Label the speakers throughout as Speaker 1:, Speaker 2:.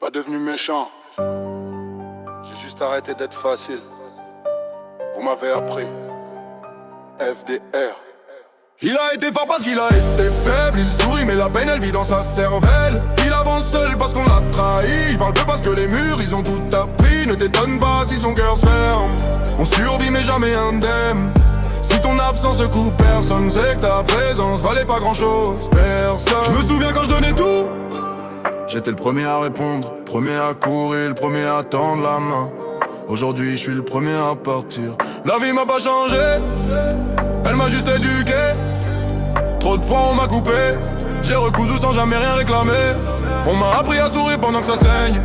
Speaker 1: Pas devenu méchant. J'ai juste arrêté d'être facile. Vous m'avez appris. FDR.
Speaker 2: Il a été fort parce qu'il a été faible. Il sourit mais la peine elle vit dans sa cervelle. Il avance seul parce qu'on l'a trahi. Il parle peu parce que les murs ils ont tout appris. Ne t'étonne pas si son cœur se ferme. On survit mais jamais indemne. Si ton absence coupe personne sait que ta présence valait pas grand chose. Personne. Je me souviens quand je donnais tout. J'étais le premier à répondre, premier à courir, le premier à tendre la main. Aujourd'hui je suis le premier à partir. La vie m'a pas changé, elle m'a juste éduqué. Trop de fois on m'a coupé, j'ai recousu sans jamais rien réclamer. On m'a appris à sourire pendant que ça saigne,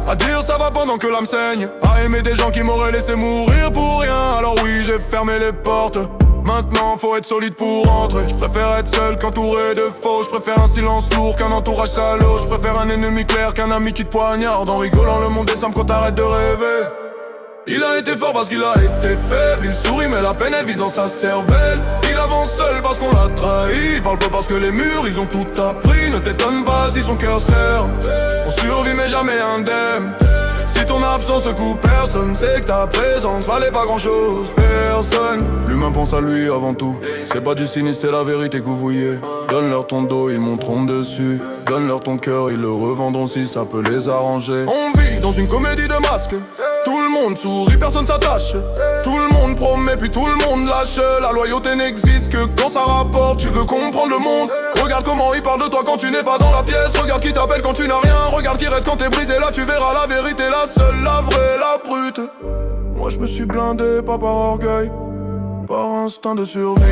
Speaker 2: à dire ça va pendant que l'âme saigne, à aimer des gens qui m'auraient laissé mourir pour rien. Alors oui j'ai fermé les portes. Maintenant faut être solide pour rentrer. Je préfère être seul qu'entouré de faux. Je préfère un silence lourd qu'un entourage salaud. Je préfère un ennemi clair qu'un ami qui te poignarde. En rigolant le monde est simple quand t'arrêtes de rêver. Il a été fort parce qu'il a été faible. Il sourit mais la peine elle vit dans sa cervelle. Il avance seul parce qu'on l'a trahi. Il parle peu parce que les murs ils ont tout appris. Ne t'étonne pas si son cœur se ferme. On survit mais jamais indemne. Si ton absence coupe personne, c'est que ta présence valait pas grand chose. Personne. L'humain pense à lui avant tout. C'est pas du cynisme, c'est la vérité que vous voyez. Donne-leur ton dos, ils monteront dessus. Donne-leur ton cœur, ils le revendront si ça peut les arranger. On vit dans une comédie de masques. Tout le monde sourit, personne s'attache. Tout le monde promet, puis tout le monde lâche. La loyauté n'existe que quand ça rapporte. Tu veux comprendre le monde? Regarde comment il parle de toi quand tu n'es pas dans la pièce. Regarde qui t'appelle quand tu n'as rien. Regarde qui reste quand t'es brisé. Là tu verras la vérité, la seule, la vraie, la brute. Moi je me suis blindé, pas par orgueil, par instinct de survie.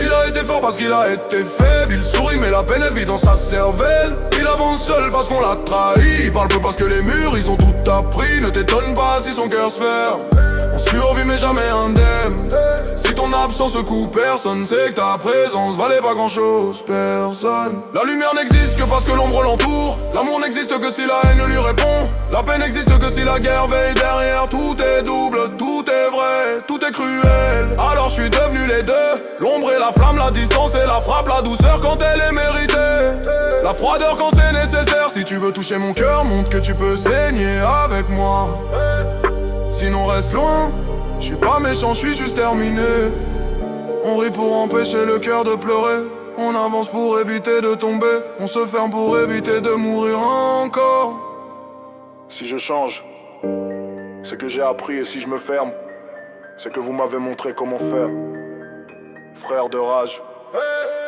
Speaker 2: Il a été fort parce qu'il a été faible. Il sourit mais la peine elle vit dans sa cervelle. Il avance seul parce qu'on l'a trahi. Il parle peu parce que les murs ils ont tout appris. Ne t'étonne pas si son cœur se ferme. On survit mais jamais indemne. Si ton absence coupe personne, c'est que ta présence valait pas grand chose. Personne. La lumière n'existe que parce que l'ombre l'entoure. L'amour n'existe que si la haine lui répond. La paix n'existe que si la guerre veille derrière. Tout est double, tout est vrai, tout est cruel. Alors je suis devenu les deux. L'ombre et la flamme, la distance et la frappe. La douceur quand elle est méritée, la froideur quand c'est nécessaire. Si tu veux toucher mon cœur, montre que tu peux saigner avec moi. Sinon reste loin. Je suis pas méchant, je suis juste terminé. On rit pour empêcher le cœur de pleurer. On avance pour éviter de tomber. On se ferme pour éviter de mourir encore.
Speaker 3: Si je change, c'est que j'ai appris, et si je me ferme, c'est que vous m'avez montré comment faire. Frère de rage.
Speaker 2: Hey!